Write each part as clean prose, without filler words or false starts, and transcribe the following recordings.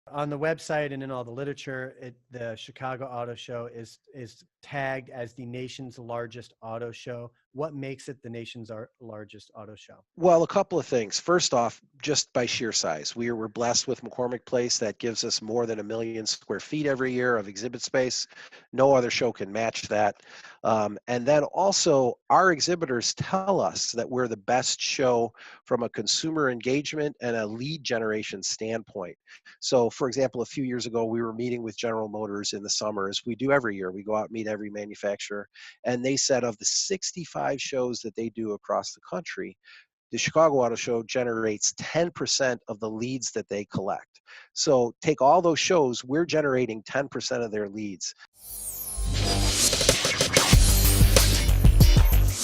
On the website and in all the literature, the Chicago Auto Show is tagged as the nation's largest auto show. What makes it the nation's largest auto show? Well, a couple of things. First off, just by sheer size, we're blessed with McCormick Place that gives us more than 1 million square feet every year of exhibit space. No other show can match that. And then also, our exhibitors tell us that we're the best show from a consumer engagement and a lead generation standpoint. So, for example, a few years ago, we were meeting with General Motors in the summer, as we do every year. We go out and meet every manufacturer, and they said of the 65 shows that they do across the country, the Chicago Auto Show generates 10% of the leads that they collect. So take all those shows, we're generating 10% of their leads.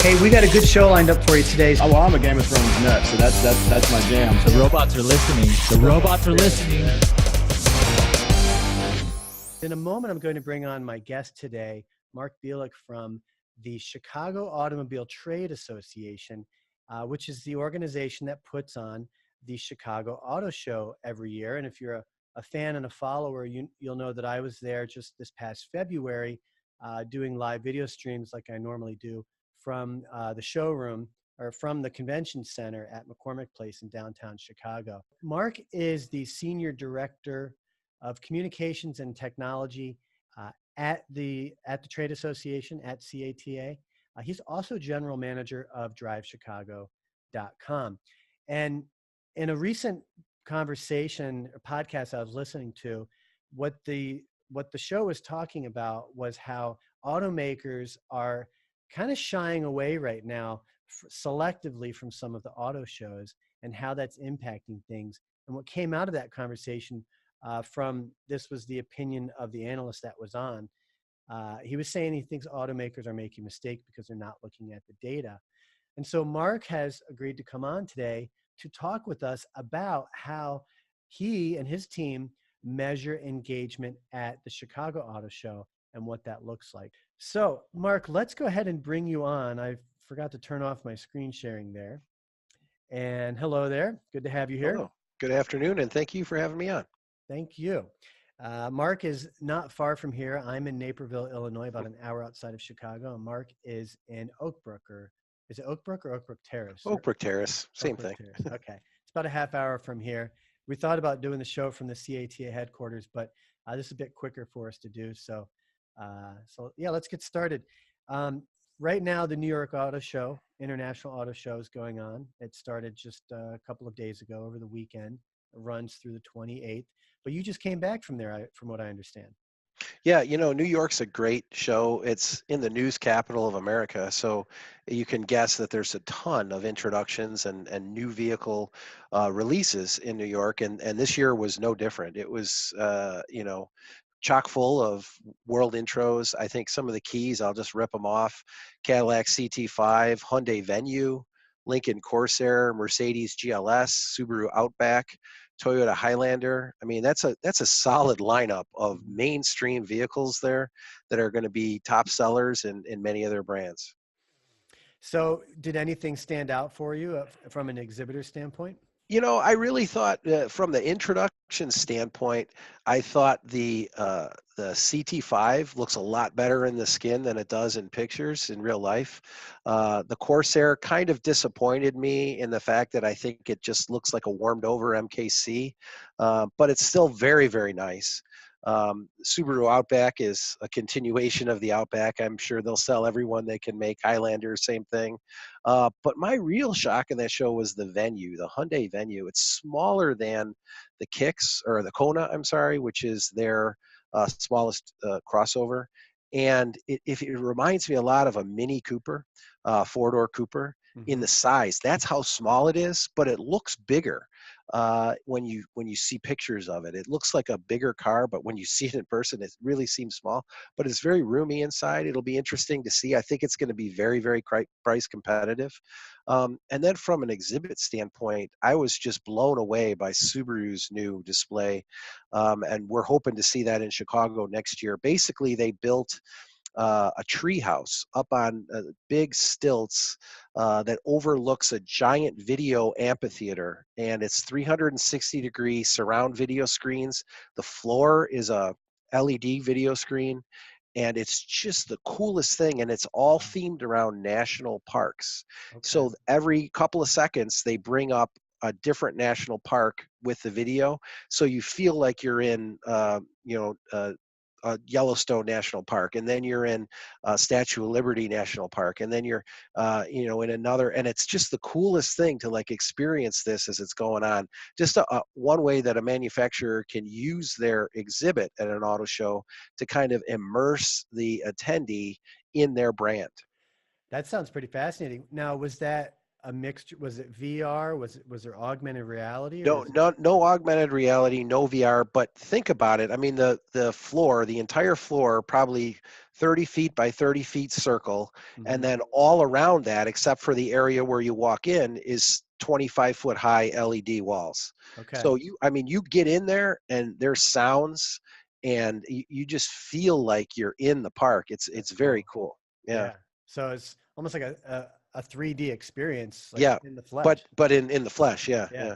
Hey, we got a good show lined up for you today. Oh, well, I'm a Game of Thrones nut, so that's my jam. The robots are listening. The robots are listening. In a moment, I'm going to bring on my guest today, Mark Bilek from the Chicago Automobile Trade Association, which is the organization that puts on the Chicago Auto Show every year. And if you're a fan and a follower, you'll know that I was there just this past February doing live video streams like I normally do from the showroom or from the convention center at McCormick Place in downtown Chicago. Mark is the Senior Director of Communications and Technology at the Trade Association, at CATA. He's also General Manager of DriveChicago.com. And in a recent conversation, a podcast I was listening to, what the show was talking about was how automakers are kind of shying away right now selectively from some of the auto shows and how that's impacting things. And what came out of that conversation this was the opinion of the analyst that was on. He was saying he thinks automakers are making mistakes because they're not looking at the data. And so Mark has agreed to come on today to talk with us about how he and his team measure engagement at the Chicago Auto Show and what that looks like. So, Mark, let's go ahead and bring you on. I forgot to turn off my screen sharing there. And hello there. Good to have you here. Hello. Good afternoon, and thank you for having me on. Thank you. Mark is not far from here. I'm in Naperville, Illinois, about an hour outside of Chicago. And Mark is in Oak Brook, or is it Oak Brook or Oak Brook Terrace? Oak Brook Terrace, same Oak Brook thing. Terrace. Okay. It's about a half hour from here. We thought about doing the show from the CATA headquarters, but this is a bit quicker for us to do. So yeah, let's get started. Right now, the New York Auto Show, International Auto Show, is going on. It started just a couple of days ago over the weekend. It runs through the 28th. But you just came back from there, from what I understand. Yeah, New York's a great show. It's in the news capital of America, so you can guess that there's a ton of introductions and new vehicle releases in New York, and this year was no different. It was, chock full of world intros. I think some of the keys, I'll just rip them off: Cadillac CT5, Hyundai Venue, Lincoln Corsair, Mercedes GLS, Subaru Outback, Toyota Highlander. I mean, that's a solid lineup of mainstream vehicles there that are going to be top sellers in many of their brands. So did anything stand out for you from an exhibitor standpoint? I really thought from the introduction standpoint, I thought the CT5 looks a lot better in the skin than it does in pictures in real life. The Corsair kind of disappointed me in the fact that I think it just looks like a warmed over MKC, but it's still very, very nice. Subaru Outback is a continuation of the Outback. I'm sure they'll sell everyone they can make. Highlander, same thing. But my real shock in that show was the Venue, the Hyundai Venue. It's smaller than the Kicks, or the Kona, I'm sorry, which is their smallest crossover. And it reminds me a lot of a Mini Cooper, four-door Cooper, in the size. That's how small it is, but it looks bigger. When you see pictures of it, it looks like a bigger car, but when you see it in person, it really seems small, but it's very roomy inside. It'll be interesting to see. I think it's going to be very, very price competitive. And then from an exhibit standpoint, I was just blown away by Subaru's new display. And we're hoping to see that in Chicago next year. Basically, they built a tree house up on big stilts that overlooks a giant video amphitheater, and it's 360-degree surround video screens. The floor is a LED video screen, and it's just the coolest thing, and it's all Wow. themed around national parks. Okay. So every couple of seconds they bring up a different national park with the video, so you feel like you're in Yellowstone National Park, and then you're in Statue of Liberty National Park, and then you're in another, and it's just the coolest thing to like experience this as it's going on. Just one way that a manufacturer can use their exhibit at an auto show to kind of immerse the attendee in their brand. That sounds pretty fascinating. Now, was that a mixture? Was it VR? Was there augmented reality, or No, is it? no augmented reality, no VR. But think about it. I mean, the floor, the entire floor, probably 30 feet by 30 feet circle, and Mhm. then all around that, except for the area where you walk in, is 25-foot high LED walls. Okay. So I mean, you get in there, and there's sounds, and you just feel like you're in the park. It's That's very cool. cool. Yeah. Yeah. So it's almost like a 3D experience, like Yeah. in the But flesh. in the flesh, yeah, Yeah. yeah.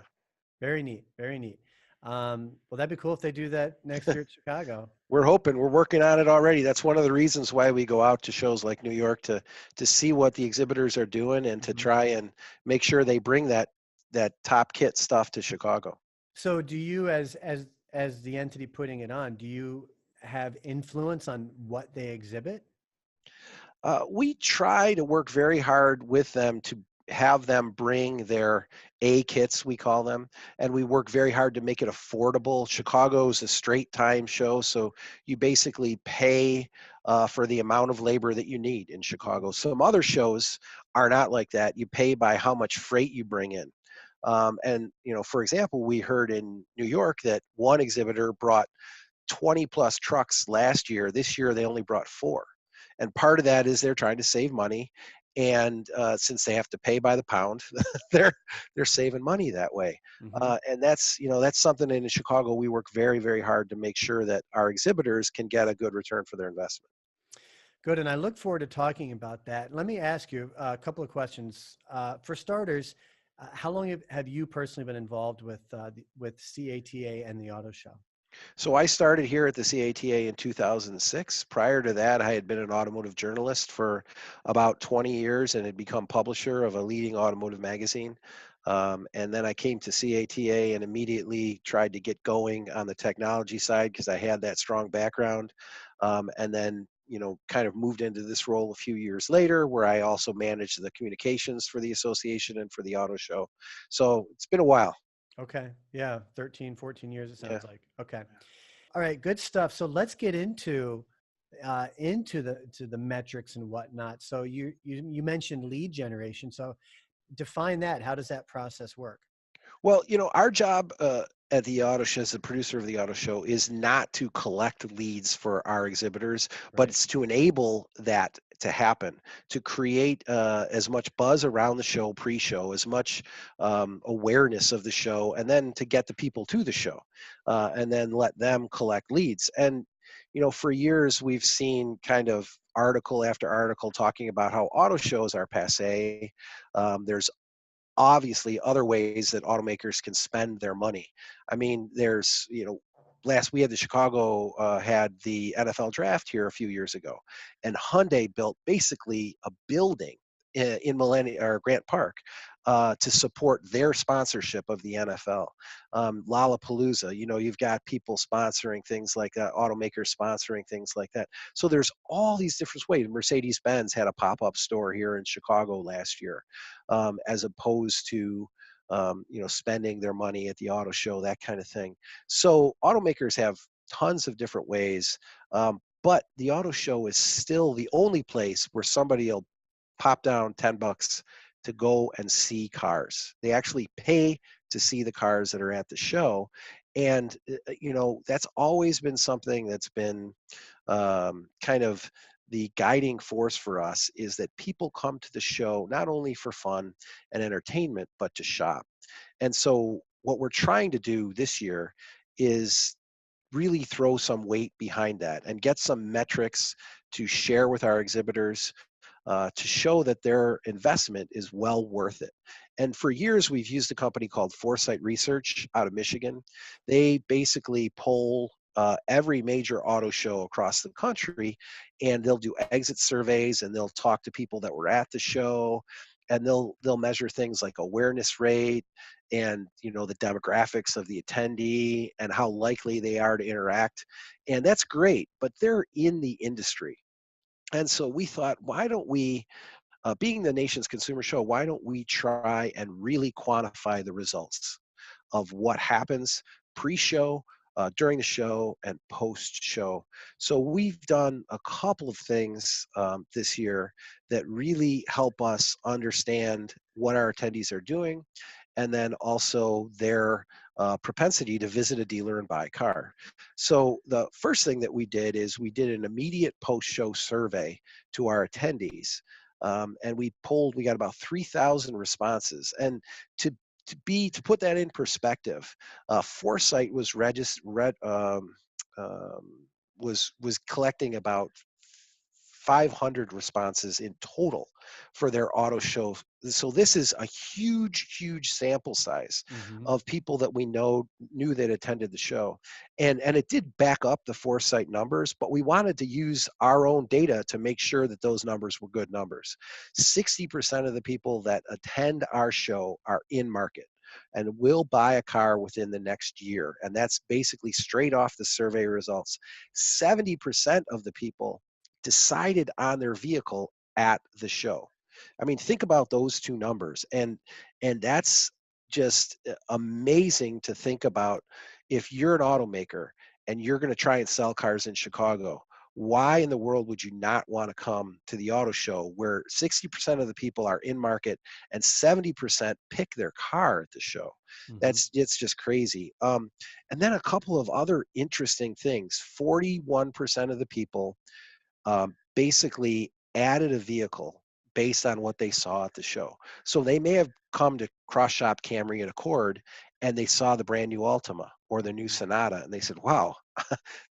Very neat. Very neat. Well, that'd be cool if they do that next year at Chicago. We're hoping, we're working on it already. That's one of the reasons why we go out to shows like New York, to see what the exhibitors are doing, and to Mhm. try and make sure they bring that top kit stuff to Chicago. So, do you, as the entity putting it on, do you have influence on what they exhibit? We try to work very hard with them to have them bring their A kits, we call them, and we work very hard to make it affordable. Chicago's a straight time show, so you basically pay for the amount of labor that you need in Chicago. Some other shows are not like that. You pay by how much freight you bring in. And for example, we heard in New York that one exhibitor brought 20 plus trucks last year. This year they only brought 4, and part of that is they're trying to save money, and since they have to pay by the pound, they're they're saving money that way. Hmm. And that's something in Chicago we work very, very hard to make sure that our exhibitors can get a good return for their investment. Good, and I look forward to talking about that. Let me ask you a couple of questions. For starters, how long have you personally been involved with CATA and the auto show? So I started here at the CATA in 2006. Prior to that, I had been an automotive journalist for about 20 years and had become publisher of a leading automotive magazine. And then I came to CATA and immediately tried to get going on the technology side because I had that strong background. And then, kind of moved into this role a few years later, where I also managed the communications for the association and for the auto show. So it's been a while. Okay, yeah, 13, 14 years it Yeah. sounds like. Okay. All right, good stuff. So let's get into the metrics and whatnot. So you mentioned lead generation. So define that. How does that process work? Well, our job at the auto show, as the producer of the auto show, is not to collect leads for our exhibitors, but Right. it's to enable that to happen, to create as much buzz around the show, pre-show, as much awareness of the show, and then to get the people to the show, and then let them collect leads. And for years we've seen kind of article after article talking about how auto shows are passe. There's obviously other ways that automakers can spend their money. I mean, last we had the Chicago had the NFL draft here a few years ago, and Hyundai built basically a building in Millennium or Grant Park to support their sponsorship of the NFL. Lollapalooza, you've got people sponsoring things like that, automakers sponsoring things like that. So there's all these different ways. Mercedes-Benz had a pop-up store here in Chicago last year, as opposed to spending their money at the auto show, that kind of thing. So automakers have tons of different ways, but the auto show is still the only place where somebody will pop down $10 to go and see cars. They actually pay to see the cars that are at the show. And that's always been something that's been kind of the guiding force for us, is that people come to the show not only for fun and entertainment, but to shop. And so what we're trying to do this year is really throw some weight behind that and get some metrics to share with our exhibitors to show that their investment is well worth it. And for years, we've used a company called Foresight Research out of Michigan. They basically poll every major auto show across the country, and they'll do exit surveys, and they'll talk to people that were at the show, and they'll measure things like awareness rate and the demographics of the attendee and how likely they are to interact. And that's great, but they're in the industry. And so we thought, why don't we, being the nation's consumer show, why don't we try and really quantify the results of what happens pre-show, during the show, and post-show? So we've done a couple of things this year that really help us understand what our attendees are doing, and then also their propensity to visit a dealer and buy a car. So the first thing that we did is we did an immediate post-show survey to our attendees, and we got about 3,000 responses. And to put that in perspective, Foresight was collecting about 500 responses in total for their auto show. So this is a huge sample size Mm-hmm. of people that we knew that attended the show. And it did back up the Foresight numbers, but we wanted to use our own data to make sure that those numbers were good numbers. 60% of the people that attend our show are in market and will buy a car within the next year. And that's basically straight off the survey results. 70% of the people decided on their vehicle at the show. I mean, think about those two numbers, and that's just amazing to think about. If you're an automaker and you're going to try and sell cars in Chicago, why in the world would you not want to come to the auto show where 60% of the people are in market and 70% pick their car at the show? Mm-hmm. It's just crazy. And then a couple of other interesting things. 41% of the people basically added a vehicle based on what they saw at the show. So they may have come to Cross Shop Camry and Accord, and they saw the brand new Altima or the new Sonata, and they said, wow,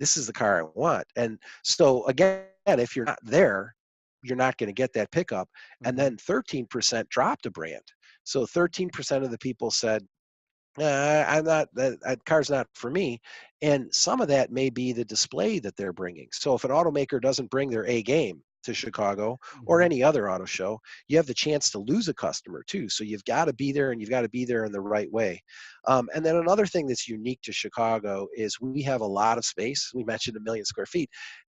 this is the car I want. And so again, if you're not there, you're not going to get that pickup. And then 13% dropped a brand. So 13% of the people said, I'm not, that car's not for me. And some of that may be the display that they're bringing. So if an automaker doesn't bring their A game to Chicago or Mm-hmm. any other auto show, you have the chance to lose a customer too. So you've got to be there, and you've got to be there in the right way. And then another thing that's unique to Chicago is we have a lot of space. We mentioned 1 million square feet.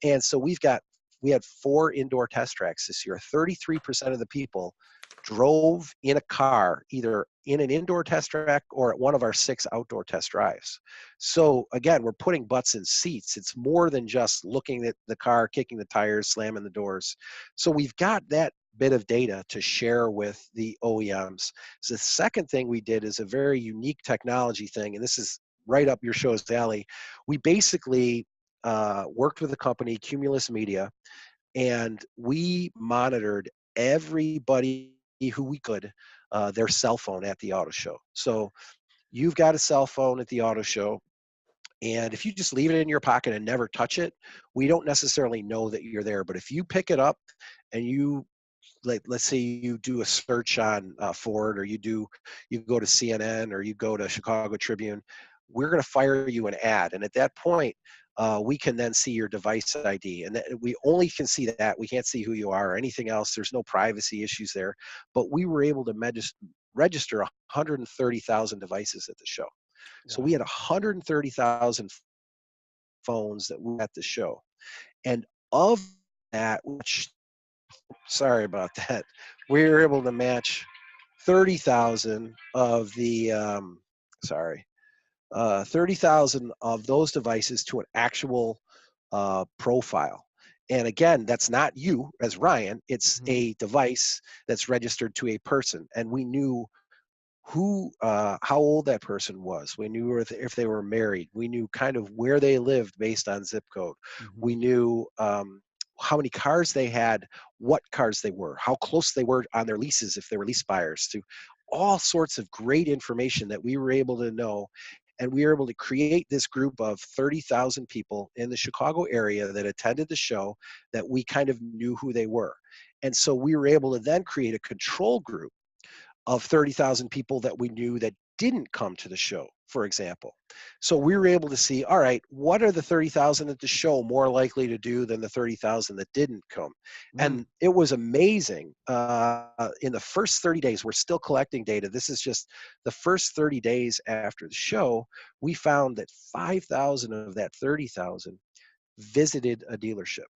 And so we had 4 indoor test tracks this year. 33% of the people drove in a car, either in an indoor test track or at one of our 6 outdoor test drives. So again, we're putting butts in seats. It's more than just looking at the car, kicking the tires, slamming the doors. So we've got that bit of data to share with the OEMs. So the second thing we did is a very unique technology thing, and this is right up your show's alley. We basically worked with a company, Cumulus Media, and we monitored everybody who we could, their cell phone at the auto show. So you've got a cell phone at the auto show, and if you just leave it in your pocket and never touch it, we don't necessarily know that you're there. But if you pick it up and you, like, let's say you do a search on Ford, or you go to CNN, or you go to Chicago Tribune, we're going to fire you an ad. And at that point, we can then see your device ID, and we only can see that. We can't see who you are or anything else. There's no privacy issues there. But we were able to register 130,000 devices at the show. So we had 130,000 phones that were at the show. And of that, which, sorry about that, we were able to match 30,000 of the, 30,000 of those devices to an actual profile. And again, that's not you as Ryan, it's a device that's registered to a person. And we knew how old that person was. We knew if they were married. We knew kind of where they lived based on zip code. Mm-hmm. We knew how many cars they had, what cars they were, how close they were on their leases if they were lease buyers, to all sorts of great information that we were able to know. And we were able to create this group of 30,000 people in the Chicago area that attended the show that we kind of knew who they were. And so we were able to then create a control group of 30,000 people that we knew that didn't come to the show, for example. So we were able to see, all right, what are the 30,000 at the show more likely to do than the 30,000 that didn't come? And it was amazing. In the first 30 days, we're still collecting data. This is just the first 30 days after the show, we found that 5,000 of that 30,000 visited a dealership.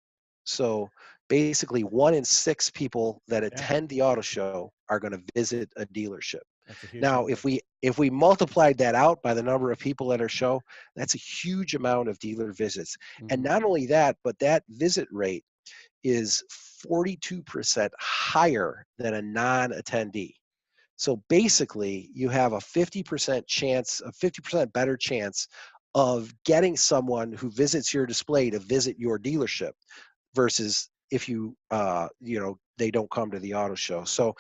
So basically, 1 in 6 people that attend the auto show are going to visit a dealership. That's a huge Now, number. if we multiplied that out by the number of people at our show, that's a huge amount of dealer visits. And not only that, but that visit rate is 42% higher than a non-attendee. So basically, you have a 50% chance, a 50% better chance of getting someone who visits your display to visit your dealership versus if they don't come to the auto show. So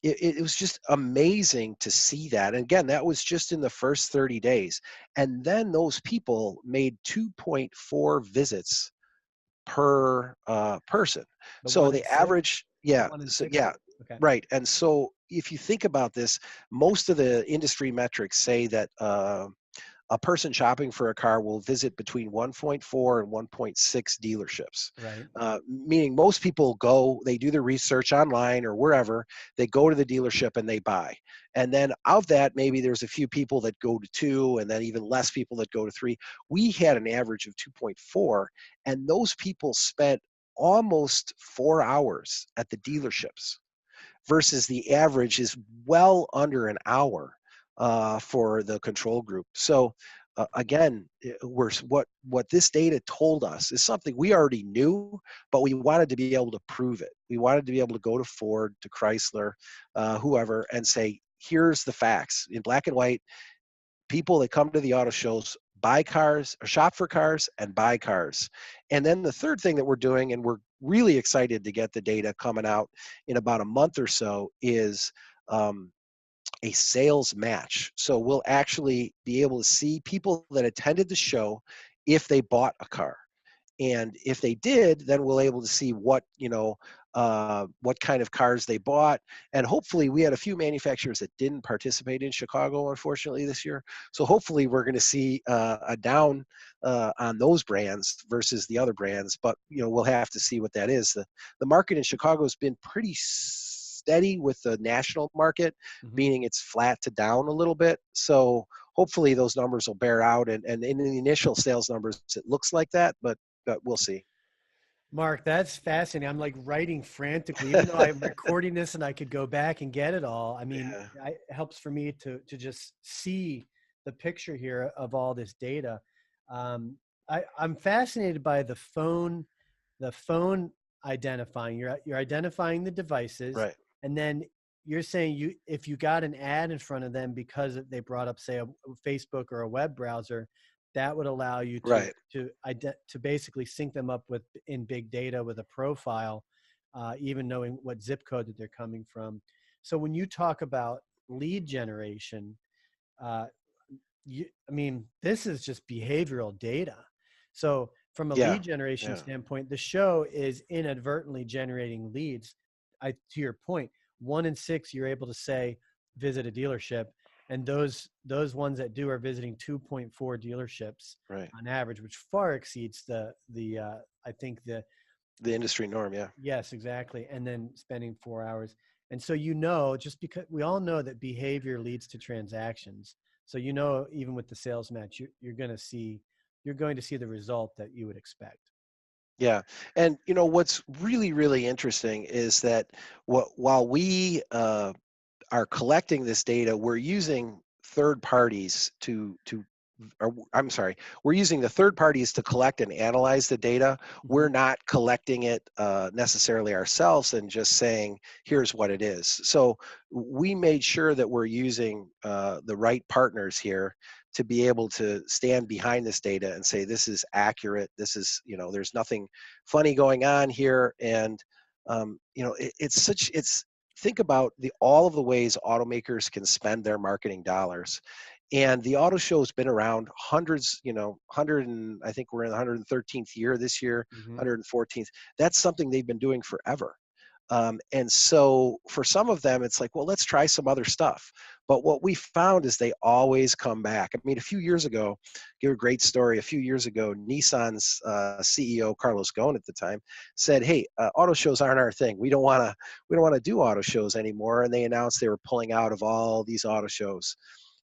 it was just amazing to see that. And again, that was just in the first 30 days. And then those people made 2.4 visits per person. So the average, Okay. right. And so if you think about this, most of the industry metrics say that a person shopping for a car will visit between 1.4 and 1.6 dealerships. Right. Meaning most people go, they do their research online or wherever, they go to the dealership and they buy. And then of that, maybe there's a few people that go to 2 and then even less people that go to 3. We had an average of 2.4, and those people spent almost 4 hours at the dealerships versus the average is well under an hour for the control group. So again, what this data told us is something we already knew, but we wanted to be able to prove it. We wanted to be able to go to Ford, to Chrysler, whoever, and say, here's the facts in black and white. People that come to the auto shows buy cars, or shop for cars, and buy cars. And then the third thing that we're doing, and we're really excited to get the data coming out in about a month or so, is a sales match. So we'll actually be able to see people that attended the show if they bought a car. And if they did, then we'll able to see what kind of cars they bought. And hopefully we had a few manufacturers that didn't participate in Chicago, unfortunately, this year. So hopefully we're going to see a down on those brands versus the other brands. But we'll have to see what that is. The market in Chicago has been pretty steady with the national market, meaning it's flat to down a little bit. So hopefully those numbers will bear out. And in the initial sales numbers, it looks like that, but we'll see. Mark, that's fascinating. I'm like writing frantically, even though I'm recording this and I could go back and get it all. I mean, it helps for me to just see the picture here of all this data. I'm fascinated by the phone identifying. You're identifying the devices, Right. and then you're saying if you got an ad in front of them because they brought up, say, a Facebook or a web browser, that would allow you to basically sync them up in big data with a profile, even knowing what zip code that they're coming from. So when you talk about lead generation, this is just behavioral data. So from a lead generation standpoint, the show is inadvertently generating leads. To your point, 1 in 6, you're able to say, visit a dealership. And those ones that do are visiting 2.4 dealerships on average, which far exceeds the industry norm. Yeah. Yes, exactly. And then spending 4 hours. And so, just because we all know that behavior leads to transactions. So, even with the sales match, you're going to see the result that you would expect. Yeah. And what's really, really interesting is that while we are collecting this data, we're using third parties we're using the third parties to collect and analyze the data. We're not collecting it necessarily ourselves and just saying, here's what it is. So we made sure that we're using the right partners here to be able to stand behind this data and say, this is accurate. This is, there's nothing funny going on here. And, think about all of the ways automakers can spend their marketing dollars. And the auto show has been around hundreds, 100 and I think we're in the 113th year this year, Hmm. 114th. That's something they've been doing forever. And so for some of them, it's like, well, let's try some other stuff. But what we found is they always come back. I mean, a few years ago, give a great story. A few years ago, Nissan's CEO Carlos Ghosn at the time said, "Hey, auto shows aren't our thing. We don't want to do auto shows anymore." And they announced they were pulling out of all these auto shows,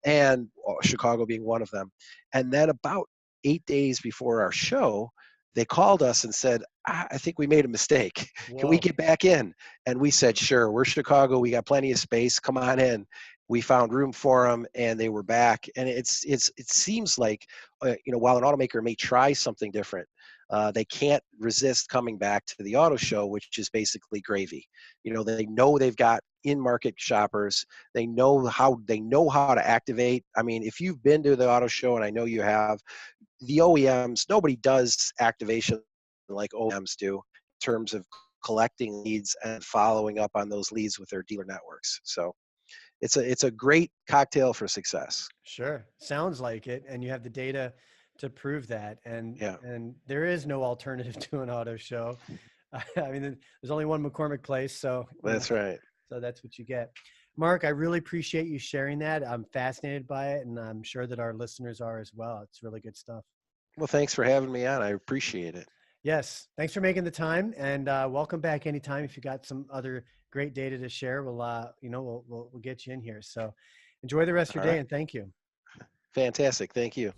and Chicago being one of them. And then about 8 days before our show, they called us and said, I think we made a mistake. Can we Whoa. get back in? And we said, sure, we're Chicago. We got plenty of space. Come on in. We found room for them, and they were back. And it seems like, while an automaker may try something different, they can't resist coming back to the auto show, which is basically gravy. They know they've got in-market shoppers. They know how to activate. I mean, if you've been to the auto show, and I know you have, the OEMs, nobody does activation like OEMs do in terms of collecting leads and following up on those leads with their dealer networks. So it's a great cocktail for success. Sure. Sounds like it. And you have the data to prove that. And Yeah, and there is no alternative to an auto show. I mean, there's only one McCormick Place, so that's right. so that's what you get. Mark, I really appreciate you sharing that. I'm fascinated by it, and I'm sure that our listeners are as well. It's really good stuff. Well, thanks for having me on. I appreciate it. Yes, thanks for making the time, and welcome back anytime. If you got some other great data to share, we'll get you in here. So enjoy the rest of All your day, right. and thank you. Fantastic. Thank you.